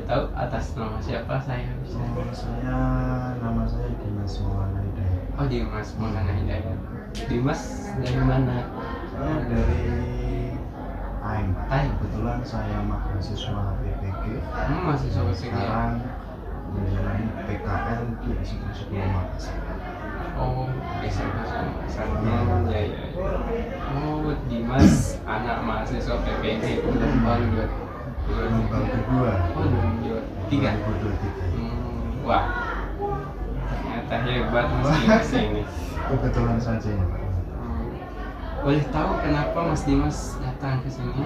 tahu atas nama siapa saya bisa? Nama saya Dimas Maulana Hidayat. Oh, Dimas Maulana Hidayat. Dimas dari mana? Saya dari AIM. AIM. Kebetulan saya mahasiswa PPG. Mahasiswa PPG. Sekarang menjalani PKL di SMP 10 Makassar. Oh, SMP 10 Makassar. Ya. Oh, Dimas anak mahasiswa PPG udah tahun 2023. Wah, ternyata hebat Mas Dimas ini. Kebetulan saja ya Pak. Boleh tahu kenapa Mas Dimas datang ke sini?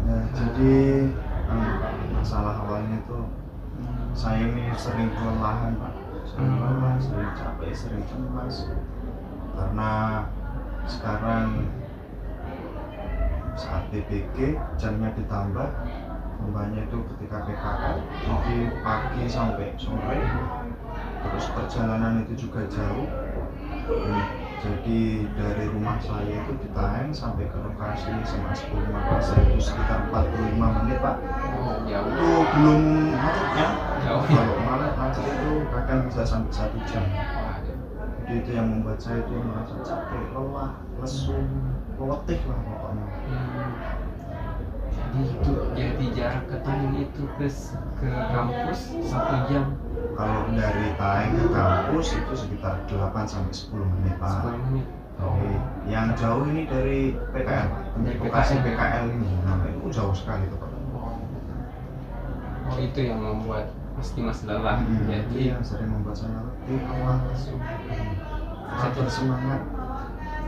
Ya, jadi masalah awalnya tuh saya ini sering kelelahan Pak, sering lelah, sering capek, sering cemas karena sekarang saat PPG jamnya ditambah, tambahnya itu ketika PKL jadi pagi sampai sore, terus perjalanan itu juga jauh. Jadi dari rumah saya itu di Taeng sampai ke lokasi SMA 10 Makassar itu sekitar 45 menit Pak. Oh, jauh. Itu belum macetnya. Jauh. Kalau macet itu kadang bisa sampai 1 jam. Jadi itu yang membuat saya itu merasa capek, lelah, lesu, letih lah pokoknya. Jadi jarak ke Taeng itu ke kampus 1 jam. Kalau dari Taeng ke kampus itu sekitar 8 sampai 10 menit Pak. 10 menit. Oke. Yang jauh ini dari PKL, dari lokasi PKL ini, nah itu jauh sekali tuh Pak. Oh, itu yang membuat Mas Dimas lelah. Jadi yang sering membuat saya letih, lelah, lesu. Saya bersemangat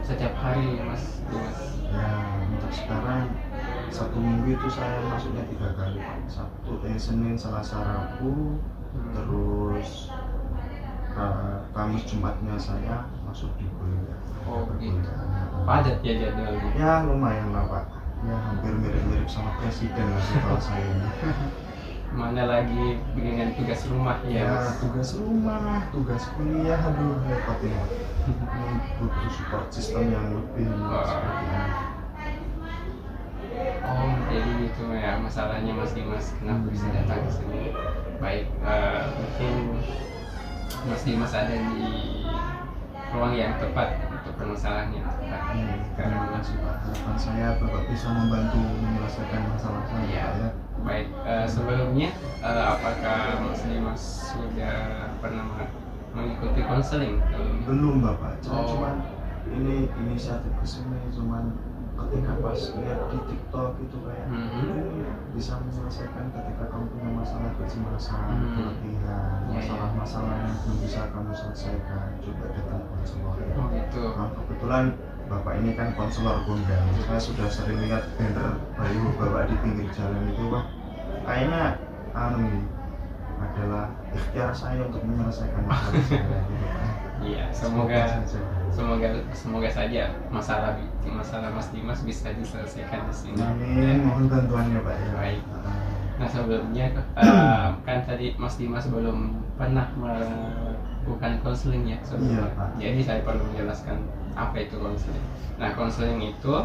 setiap hari Mas Dimas. Ya, untuk sekarang 1 minggu itu saya masuknya 3 kali Sabtu, Senin, Selasa, Rabu. Terus Kamis, Jumatnya saya masuk di kuliah. Oh gitu. Padat ya jadwalnya? Ya lumayan lah Pak. Ya hampir mirip-mirip sama presiden lah kalau saya ini. Mana lagi dengan tugas rumah ya? Ya tugas rumah, tugas kuliah, aduh repot ini. Butuh support system yang lebih seperti ini. Oh, jadi gitu ya masalahnya Mas Dimas kenapa bisa datang ke sini. Baik, mungkin Mas Dimas ada di ruang yang tepat untuk permasalahan yang tepat. Terima kasih Pak. Harapan saya Bapak bisa membantu menyelesaikan masalah saya. Ya. Baik, sebelumnya apakah Mas Dimas sudah pernah mengikuti konseling? Belum Bapak. Oh. Cuman ini inisiatif kesini cuman ketika pas lihat di TikTok itu kayak bisa menyelesaikan ketika kamu punya masalah kecemasan, keletihan, masalah-masalah yang belum bisa kamu selesaikan, coba datang konselor. Oh gitu. Nah, kebetulan Bapak ini kan konselor kondang. Saya sudah sering lihat banner bayu Bapak di pinggir jalan itu, Pak. Kayaknya adalah ikhtiar saya untuk menyelesaikan masalah saya gitu, Pak. Iya, semoga saja masalah Mas Dimas bisa diselesaikan di sini. Amin, mohon bantuannya Pak ya. Baik. Nah sebelumnya kan tadi Mas Dimas belum pernah melakukan konseling ya sebelumnya. Iya, Pak. Jadi saya perlu menjelaskan apa itu konseling. Nah konseling itu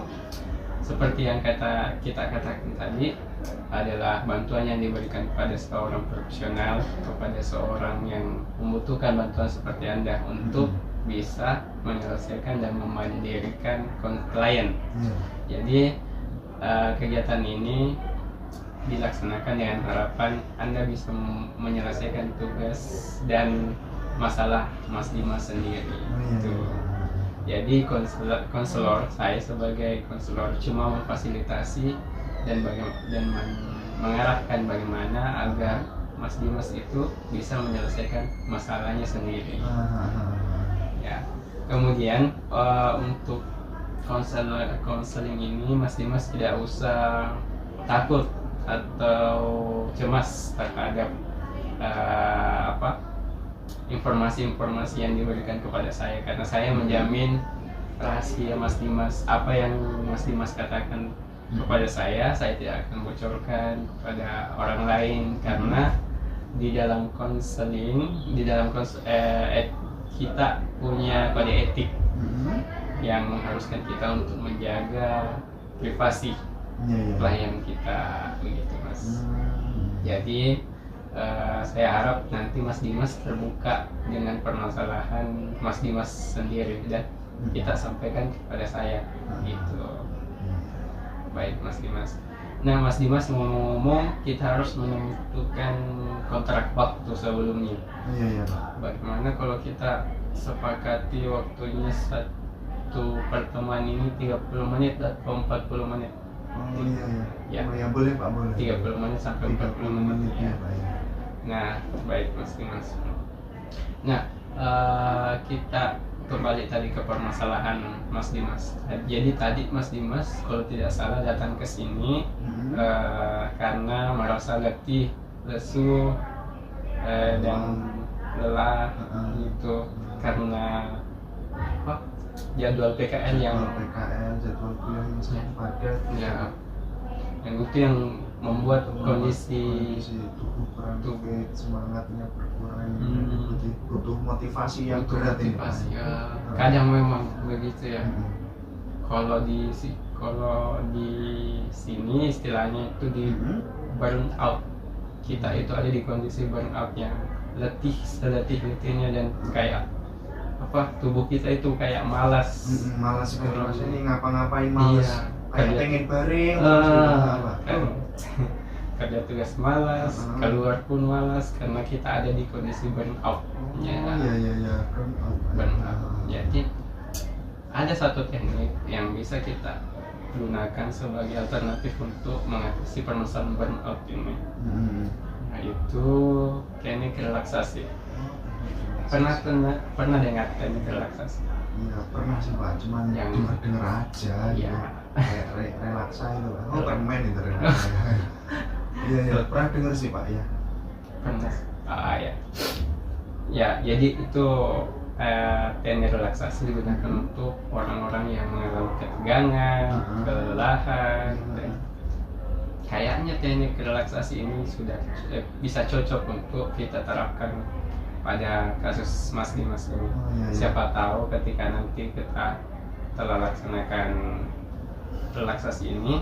seperti yang kita katakan tadi adalah bantuan yang diberikan kepada seorang profesional, kepada seorang yang membutuhkan bantuan seperti Anda untuk bisa menyelesaikan dan memandirikan klien. Jadi kegiatan ini dilaksanakan dengan harapan Anda bisa menyelesaikan tugas dan masalah Mas Dimas sendiri. Jadi konselor saya sebagai konselor cuma memfasilitasi dan mengarahkan bagaimana agar Mas Dimas itu bisa menyelesaikan masalahnya sendiri. Ya. Kemudian untuk konseling ini Mas Dimas tidak usah takut atau cemas terhadap informasi-informasi yang diberikan kepada saya, karena saya menjamin rahasia Mas Dimas. Apa yang Mas Dimas katakan kepada saya tidak akan bocorkan kepada orang lain, karena di dalam konseling, kita punya kode etik yang mengharuskan kita untuk menjaga privasi klien kita, begitu Mas. Jadi saya harap nanti Mas Dimas terbuka dengan permasalahan Mas Dimas sendiri dan kita sampaikan kepada saya gitu. Baik Mas Dimas. Nah Mas Dimas, ngomong-ngomong, kita harus menentukan kontrak waktu sebelumnya. Iya. Bagaimana kalau kita sepakati waktunya satu pertemuan ini 30 menit atau 40 menit? Oh iya. Ya. Oh ya, boleh Pak, boleh. 30 menit sampai 40 menit ya. Pak ya. Nah, baik Mas Dimas. Nah, kita kembali tadi ke permasalahan Mas Dimas. Jadi tadi Mas Dimas kalau tidak salah datang ke sini karena merasa letih, lesu, dan lelah gitu karena apa? Jadwal PKL yang jadwal kuliah yang sangat padat. Ya, yang itu yang membuat kondisi tubuh kurang fit, semangatnya berkurang, butuh motivasi yang berat ini. Kadang memang begitu ya. Kalau di sini istilahnya itu di burn out. Kita itu ada di kondisi burn out yang seletih-letihnya dan kayak apa, tubuh kita itu kayak malas kalau ini ngapa-ngapain malas. Iya, kayak pengen baring kan, kerja tugas malas, keluar pun malas karena kita ada di kondisi burn out. Iya, burn out. Jadi ada satu teknik yang bisa kita gunakan sebagai alternatif untuk mengatasi permasalahan burn out ini. Nah itu teknik relaksasi. Pernah dengar teknik relaksasi? Iya pernah sih Pak, cuman yang dengar aja. Iya. Kayak relaksa itu Pak. Oh permen itu relaksa. Iya pernah dengar sih Pak ya. Pernah. Ya. Ya jadi itu teknik relaksasi digunakan untuk orang-orang yang mengalami ketegangan, kelelahan, dan kayaknya teknik relaksasi ini sudah bisa cocok untuk kita terapkan pada kasus Mas Dimas ini. Siapa tahu ketika nanti kita telah laksanakan relaksasi ini,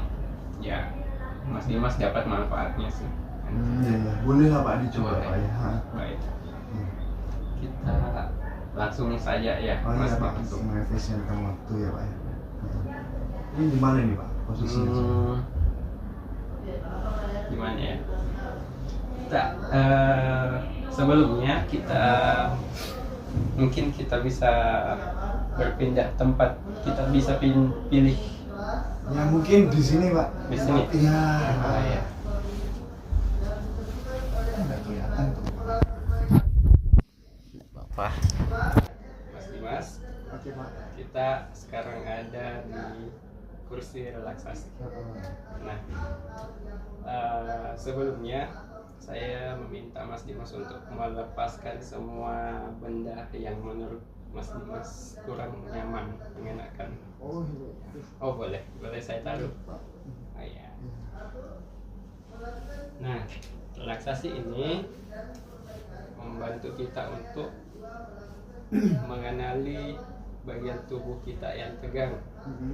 ya Mas Dimas dapat manfaatnya sih. Boleh lah Pak dicoba Pak ya. Baik. Kita langsung saja ya Mas Pak, untuk mengefisienkan waktu ya Pak ya. Ini di mana nih Pak posisinya? Gimana ya? Sebelumnya mungkin kita bisa berpindah tempat, kita bisa pilih. Ya mungkin di sini Pak. Di sini. Iya. Ya. Nggak kelihatan tuh. Bapak. Mas Dimas. Oke Pak. Kita sekarang ada di kursi relaksasi. Nah, sebelumnya saya meminta Mas Dimas untuk melepaskan semua benda yang menurut Mas Dimas kurang nyaman, mengenakan. Oh boleh saya taruh. Oh, ya. Nah, relaksasi ini membantu kita untuk mengenali bagian tubuh kita yang tegang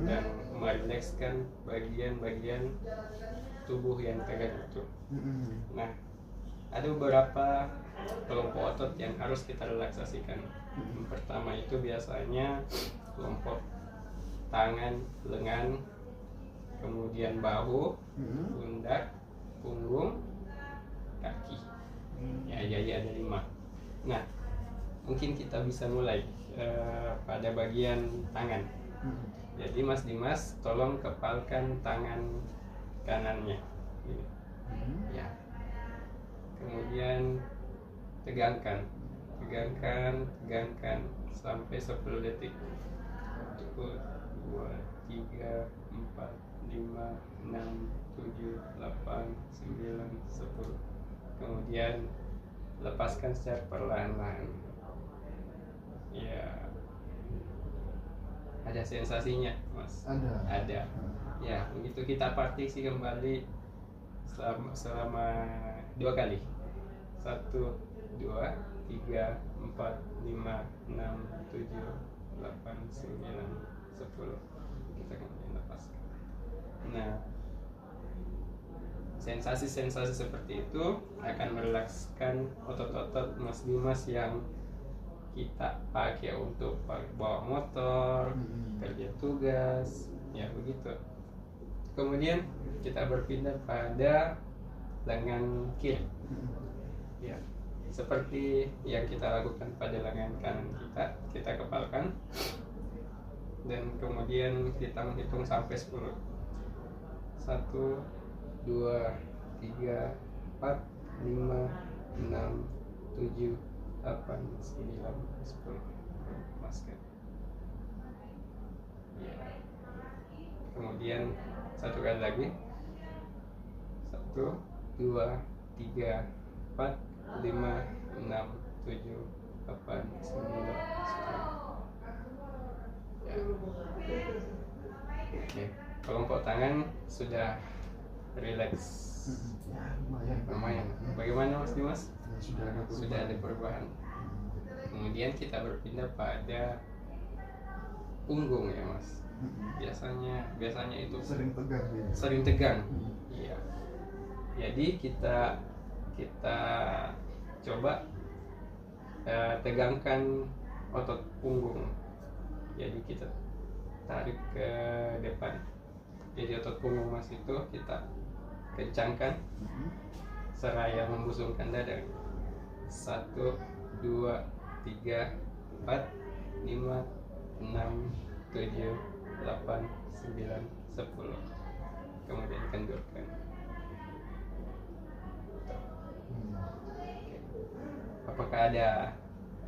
dan merilekskan bagian-bagian tubuh yang tegang itu. Nah, ada beberapa kelompok otot yang harus kita relaksasikan. Yang pertama itu biasanya kelompok tangan, lengan, kemudian bahu, pundak, punggung, kaki. Ya, jadi ada 5. Nah, mungkin kita bisa mulai pada bagian tangan. Jadi Mas Dimas, tolong kepalkan tangan kanannya. Gini. Ya. Kemudian tegangkan sampai 10 detik. 1, 2, 3, 4, 5, 6, 7, 8, 9, 10. Kemudian lepaskan secara perlahan-lahan. Ya. Ada sensasinya, Mas? Ada. Ya, begitu kita partisi kembali selama 2 kali. 1, 2, 3, 4, 5, 6, 7, 8, 9, 10. Kita kemudian lepaskan. Nah, sensasi-sensasi seperti itu akan merilekskan otot-otot Mas Dimas yang kita pakai untuk bawa motor, kerja tugas, ya begitu. Kemudian kita berpindah pada lengan kiri, ya seperti yang kita lakukan pada lengan kanan kita kepalkan dan kemudian kita menghitung sampai 10. 1, 2, 3, 4, 5, 6, 7, 8, 9, 10. Maskan. Ya. Kemudian satu kali lagi. 1, 2, 3, 4, 5, 6, 7, 8, 9, 10. Ya. Oke. Kelompok tangan sudah rileks. Ya, lumayan. Bagaimana Mas Dimas? Ya, sudah ada perubahan. Kemudian kita berpindah pada punggung ya Mas. Biasanya itu sering tegang. Iya. Jadi kita coba tegangkan otot punggung. Jadi kita tarik ke depan. Jadi otot punggung Mas itu kita kencangkan seraya membusungkan dada. 1, 2, 3, 4, 5, 6, 7, 8, 9, 10. Kemudian kendurkan. Apakah ada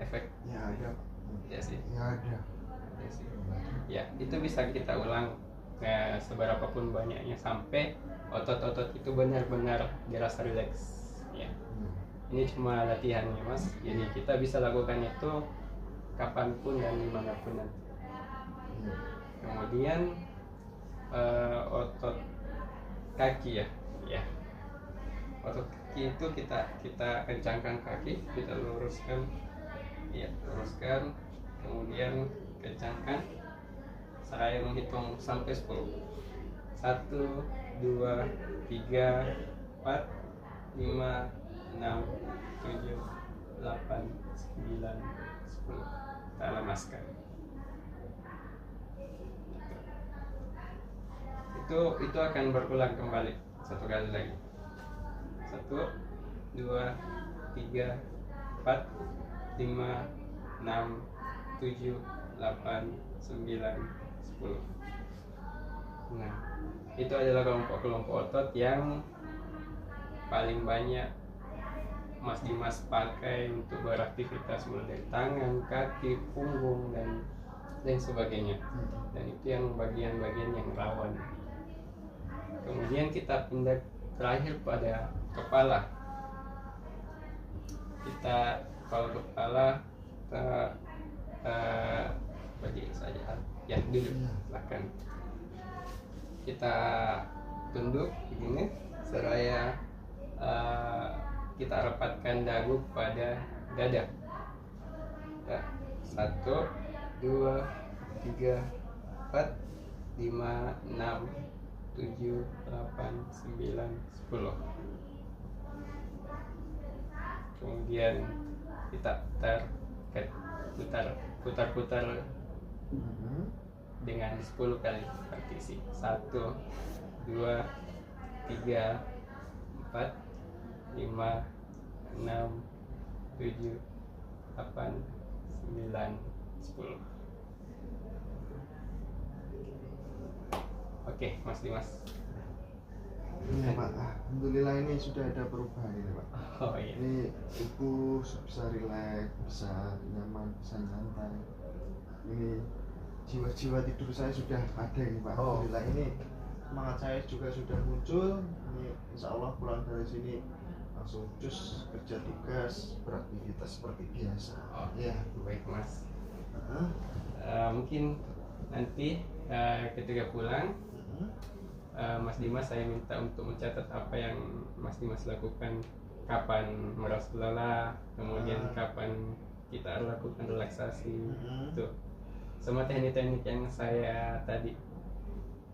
efek? Ya ada. Ya sih. Ya ada. Ya, itu bisa kita ulang seberapapun banyaknya sampai otot-otot itu benar-benar dirasa rileks. Ya. Ini cuma latihan ya Mas. Jadi kita bisa lakukan itu kapanpun dan dimanapun nanti. Kemudian otot kaki ya. Otot kaki itu kita kencangkan kaki, kita luruskan, kemudian kencangkan. Saya menghitung sampai 10. 1, 2, 3, 4, 5, 6, 7, 8, 9, 10. Kita lemaskan. Itu akan berulang kembali satu kali lagi. 1, 2, 3, 4, 5, 6, 7, 8, 9, 10. Nah, itu adalah kelompok otot yang paling banyak Mas Dimas pakai untuk beraktivitas mulai dari tangan, kaki, punggung dan sebagainya. Dan itu yang bagian-bagian yang rawan. Kemudian kita pindah terakhir pada kepala. Kalau kepala berdiri saja. Ya, duduk. Silakan. Kita tunduk begini seraya kita rapatkan dagu pada dada. Ya, 1, 2, 3, 4, 5, 6, 7, 8, 9, 10. Kemudian kita putar dengan 10 kali repetisi. 1, 2, 3, 4, 5, 6, 7, 8, 9, 10. Oke, Mas Dimas. Iya Pak, alhamdulillah ini sudah ada perubahan ini Pak. Oh iya. Ini tubuh bisa rileks, bisa nyaman, bisa nyantai. Ini jiwa-jiwa tidur saya sudah ada ini Pak. Alhamdulillah ini semangat saya juga sudah muncul. Ini insya Allah pulang dari sini langsung cus kerja tugas, beraktivitas seperti biasa. Oh ya, baik Mas. Mungkin nanti ketika pulang Mas Dimas saya minta untuk mencatat apa yang Mas Dimas lakukan, kapan merasa lelah, kemudian kapan kita lakukan relaksasi. Itu semua teknik-teknik yang saya tadi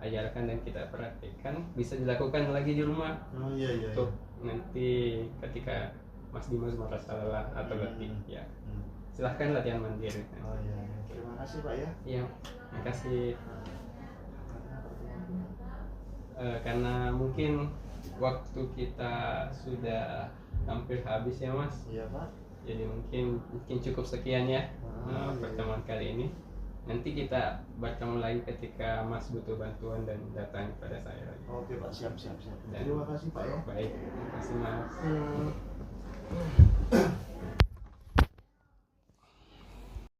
ajarkan dan kita praktikkan bisa dilakukan lagi di rumah. Oh iya iya. Untuk nanti ketika Mas Dimas merasa lelah atau letih ya silahkan latihan mandiri. Oh iya, terima kasih Pak ya. Iya, makasih. Karena mungkin waktu kita sudah hampir habis ya Mas. Iya Pak. Jadi mungkin cukup sekian ya pertemuan kali ini. Nanti kita bertemu lagi ketika Mas butuh bantuan dan datang kepada saya lagi. Oke Pak, siap. Dan, Terima kasih Pak ya. baik, terima kasih Mas.